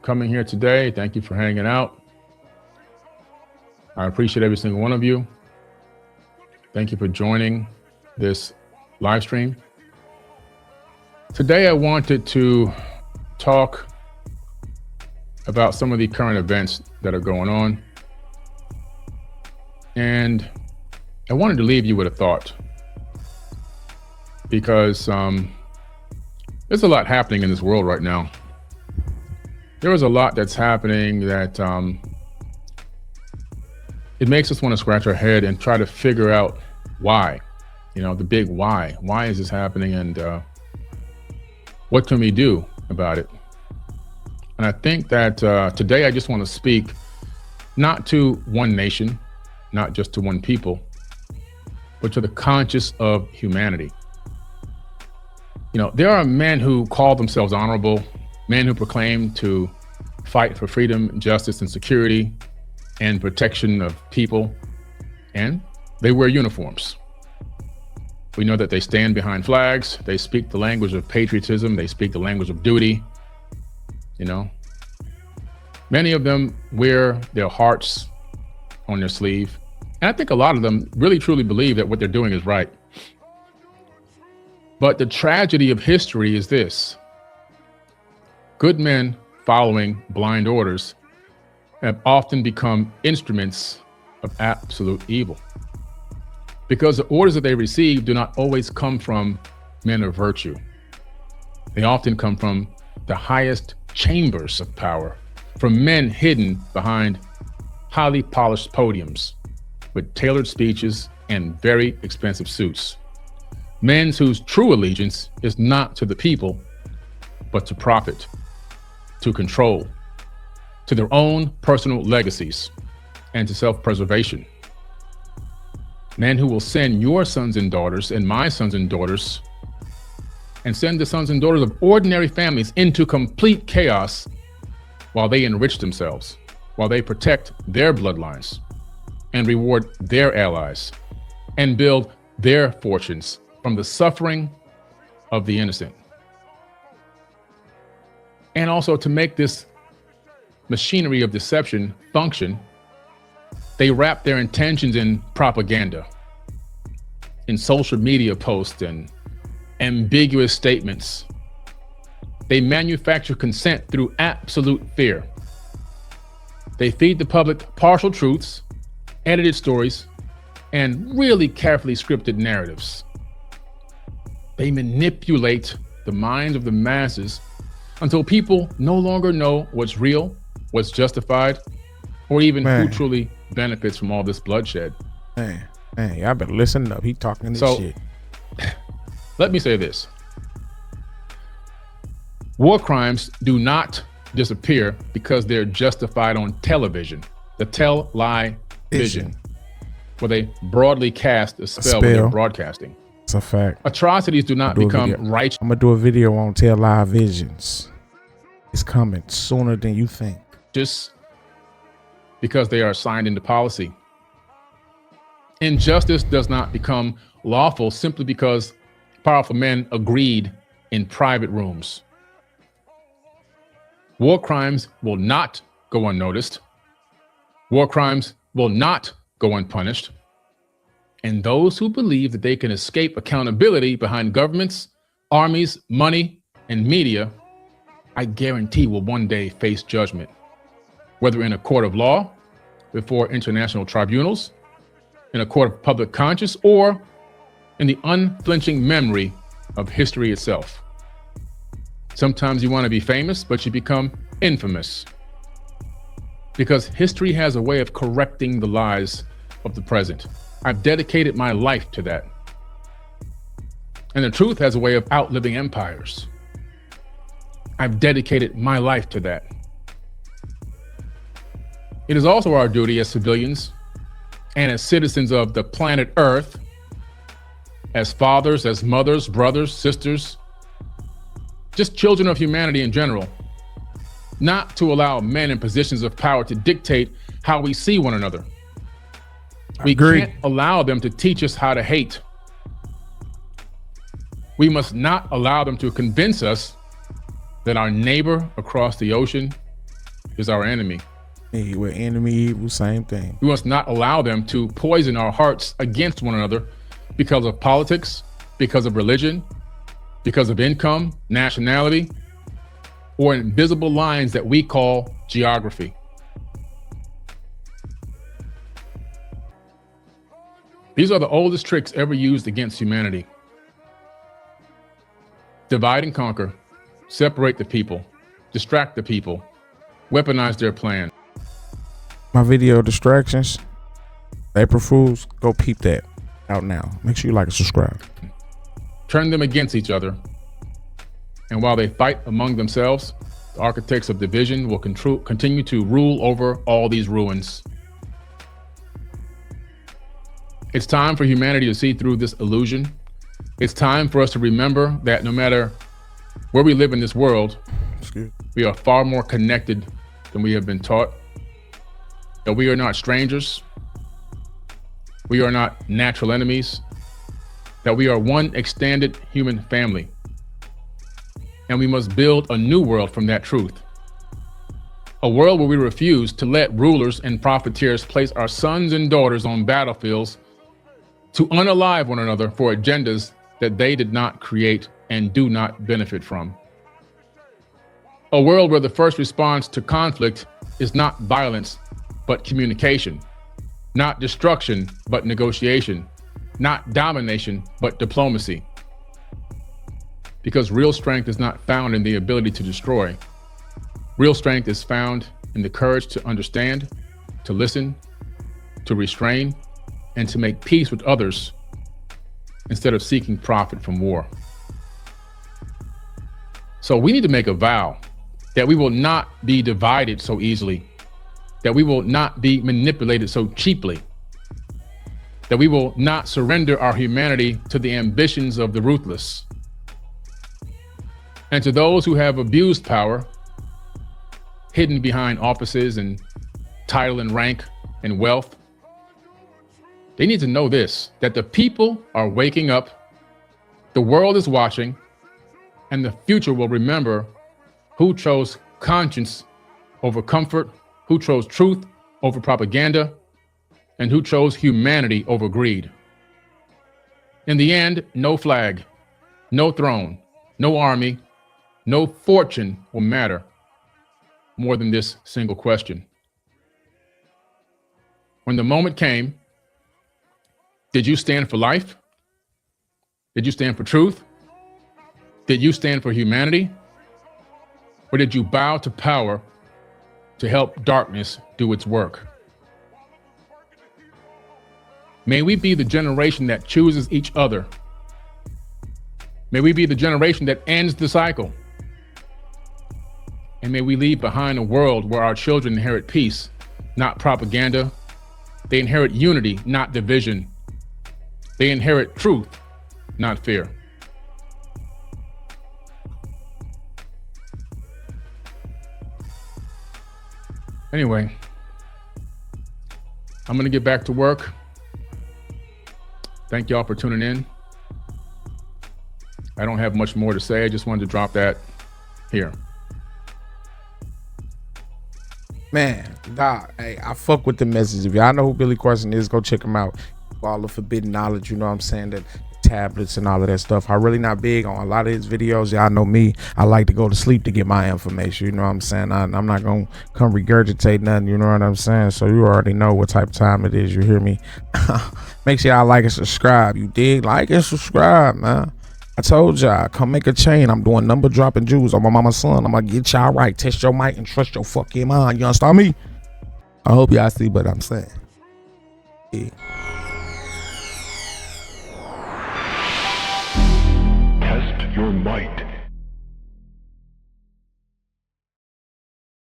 coming here today. Thank you for hanging out. I appreciate every single one of you. Thank you for joining this live stream. Today, I wanted to talk about some of the current events that are going on. And I wanted to leave you with a thought, because there's a lot happening in this world right now. There is a lot that's happening that it makes us want to scratch our head and try to figure out why, the big why. Why is this happening, and what can we do about it? And I think that today I just want to speak not to one nation, not just to one people, but to the conscience of humanity. There are men who call themselves honorable, men who proclaim to fight for freedom, justice, and security, and protection of people, and they wear uniforms. We know that they stand behind flags, they speak the language of patriotism, they speak the language of duty. Many of them wear their hearts on their sleeve, and I think a lot of them really truly believe that what they're doing is right. But the tragedy of history is this: good men following blind orders have often become instruments of absolute evil, because the orders that they receive do not always come from men of virtue. They often come from the highest chambers of power, from men hidden behind highly polished podiums with tailored speeches and very expensive suits. Men whose true allegiance is not to the people, but to profit, to control, to their own personal legacies, and to self-preservation. Men who will send your sons and daughters and my sons and daughters, and send the sons and daughters of ordinary families into complete chaos while they enrich themselves, while they protect their bloodlines and reward their allies and build their fortunes from the suffering of the innocent. And also, to make this machinery of deception function, they wrap their intentions in propaganda, in social media posts and ambiguous statements. They manufacture consent through absolute fear. They feed the public partial truths, edited stories, and really carefully scripted narratives. They manipulate the minds of the masses until people no longer know what's real, what's justified, or even who truly benefits from all this bloodshed. Man, y'all better listen up. He talking this shit. Let me say this. War crimes do not disappear because they're justified on television, the tell-lie vision, where they broadly cast a spell when they're broadcasting. It's a fact. Atrocities do not become righteous. I'm going to do a video on tell-lie visions. It's coming sooner than you think. Just because they are signed into policy. Injustice does not become lawful simply because powerful men agreed in private rooms. War crimes will not go unnoticed. War crimes will not go unpunished. And those who believe that they can escape accountability behind governments, armies, money, and media, I guarantee will one day face judgment, whether in a court of law, before international tribunals, in a court of public conscience, or in the unflinching memory of history itself. Sometimes you want to be famous, but you become infamous, because history has a way of correcting the lies of the present. I've dedicated my life to that. And the truth has a way of outliving empires. I've dedicated my life to that. It is also our duty as civilians and as citizens of the planet Earth, as fathers, as mothers, brothers, sisters, just children of humanity in general, not to allow men in positions of power to dictate how we see one another. We can't allow them to teach us how to hate. We must not allow them to convince us that our neighbor across the ocean is our enemy. Hey, we're enemy evil, same thing. We must not allow them to poison our hearts against one another because of politics, because of religion, because of income, nationality, or invisible lines that we call geography. These are the oldest tricks ever used against humanity. Divide and conquer, separate the people, distract the people, weaponize their plan. My video distractions, April Fools, go peep that out now. Make sure you like and subscribe. Turn them against each other. And while they fight among themselves, the architects of division will continue to rule over all these ruins. It's time for humanity to see through this illusion. It's time for us to remember that no matter where we live in this world, we are far more connected than we have been taught. That we are not strangers. We are not natural enemies. That we are one extended human family. And we must build a new world from that truth. A world where we refuse to let rulers and profiteers place our sons and daughters on battlefields to unalive one another for agendas that they did not create and do not benefit from. A world where the first response to conflict is not violence, but communication, not destruction, but negotiation, not domination, but diplomacy. Because real strength is not found in the ability to destroy. Real strength is found in the courage to understand, to listen, to restrain, and to make peace with others instead of seeking profit from war. So we need to make a vow that we will not be divided so easily, that we will not be manipulated so cheaply, that we will not surrender our humanity to the ambitions of the ruthless. And to those who have abused power, hidden behind offices and title and rank and wealth, they need to know this, that the people are waking up, the world is watching, and the future will remember who chose conscience over comfort, who chose truth over propaganda, and who chose humanity over greed. In the end, no flag, no throne, no army, no fortune will matter more than this single question. When the moment came, did you stand for life? Did you stand for truth? Did you stand for humanity? Or did you bow to power to help darkness do its work? May we be the generation that chooses each other. May we be the generation that ends the cycle. And may we leave behind a world where our children inherit peace, not propaganda. They inherit unity, not division. They inherit truth, not fear. Anyway, I'm going to get back to work. Thank y'all for tuning in. I don't have much more to say. I just wanted to drop that here. Man, Doc, hey, I fuck with the message. If y'all know who Billy Carson is, go check him out. All the forbidden knowledge, you know what I'm saying, that tablets and all of that stuff. I'm really not big on a lot of his videos. Y'all know me. I like to go to sleep to get my information, you know what I'm saying. I'm not gonna come regurgitate nothing, you know what I'm saying. So you already know what type of time it is, you hear me. Make sure y'all like and subscribe. You dig? Like and subscribe, man. I told y'all, come make a chain. I'm doing number dropping jewels on my mama's son. I'm gonna get y'all right. Test your mic and trust your fucking mind. You understand me? I hope y'all see what I'm saying. Yeah. Test your might.